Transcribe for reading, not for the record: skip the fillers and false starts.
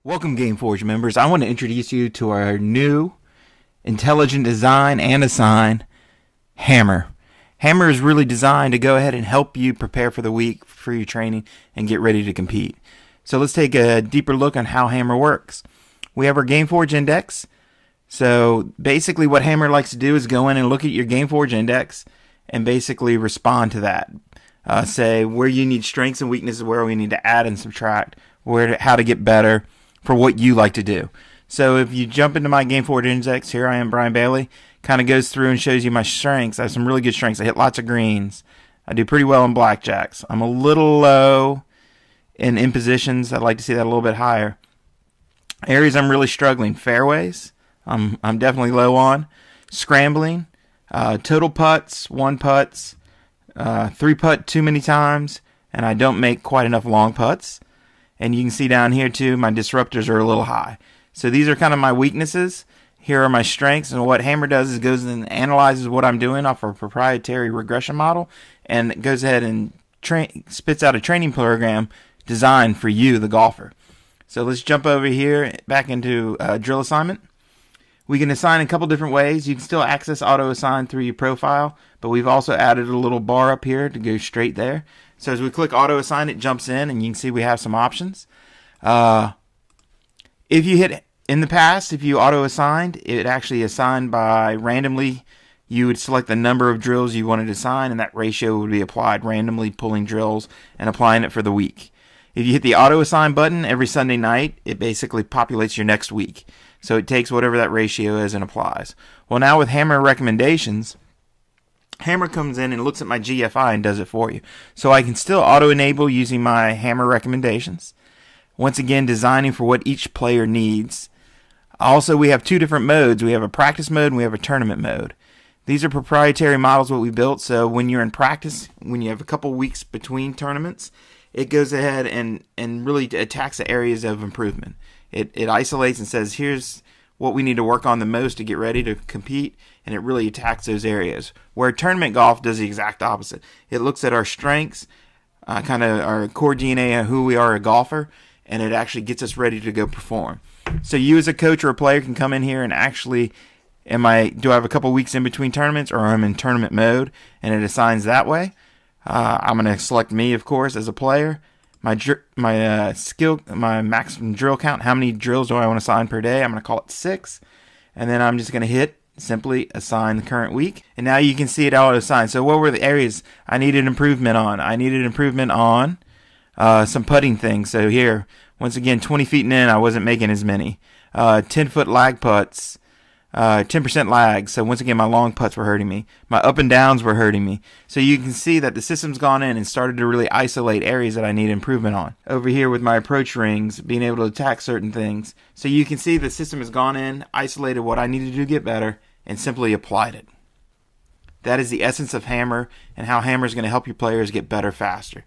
Welcome, GameForge members. I want to introduce you to our new intelligent design and assign HAMR. HAMR is really designed to go ahead and help you prepare for the week, for your training, and get ready to compete. So let's take a deeper look on how HAMR works. We have our GameForge index. So basically what HAMR likes to do is go in and look at your GameForge index and basically respond to that. Say where you need strengths and weaknesses, where we need to add and subtract, how to get better for what you like to do. So if you jump into my GameForge index, here I am, Brian Bailey, kind of goes through and shows you my strengths. I have some really good strengths. I hit lots of greens. I do pretty well in blackjacks. I'm a little low in impositions. I'd like to see that a little bit higher. Areas I'm really struggling: fairways, I'm definitely low on. Scrambling, total putts, 1 putts, 3 putt too many times, and I don't make quite enough long putts. And you can see down here too, my disruptors are a little high. So these are kind of my weaknesses. Here are my strengths, and what HAMR does is goes and analyzes what I'm doing off a proprietary regression model, and goes ahead and spits out a training program designed for you, the golfer. So let's jump over here back into drill assignment. We can assign a couple different ways. You can still access auto assign through your profile, but we've also added a little bar up here to go straight there. So as we click auto assign, it jumps in, and you can see we have some options. If you hit in the past, if you auto assigned, it actually assigned by randomly. You would select the number of drills you wanted to assign, and that ratio would be applied, randomly pulling drills and applying it for the week. If you hit the auto assign button every Sunday night, it basically populates your next week. So it takes whatever that ratio is and applies. Well, now with HAMR recommendations, HAMR comes in and looks at my GFI and does it for you. So I can still auto-enable using my HAMR recommendations. Once again, designing for what each player needs. Also, we have 2 different modes. We have a practice mode and we have a tournament mode. These are proprietary models what we built, so when you're in practice, when you have a couple weeks between tournaments, it goes ahead and really attacks the areas of improvement. It isolates and says, here's what we need to work on the most to get ready to compete, and it really attacks those areas. Where tournament golf does the exact opposite. It looks at our strengths, kind of our core DNA of who we are a golfer, and it actually gets us ready to go perform. So you as a coach or a player can come in here and actually, do I have a couple weeks in between tournaments, or I'm in tournament mode, and it assigns that way. I'm going to select me, of course, as a player. My skill, my maximum drill count, how many drills do I want to assign per day? I'm going to call it 6. And then I'm just going to hit simply assign the current week. And now you can see it auto assigned. So what were the areas I needed improvement on? I needed improvement on some putting things. So here, once again, 20 feet and in, I wasn't making as many. 10-foot lag putts. 10% lag, so once again my long putts were hurting me. My up and downs were hurting me. So you can see that the system's gone in and started to really isolate areas that I need improvement on. Over here with my approach rings, being able to attack certain things. So you can see the system has gone in, isolated what I needed to get better, and simply applied it. That is the essence of HAMR, and how HAMR is going to help your players get better faster.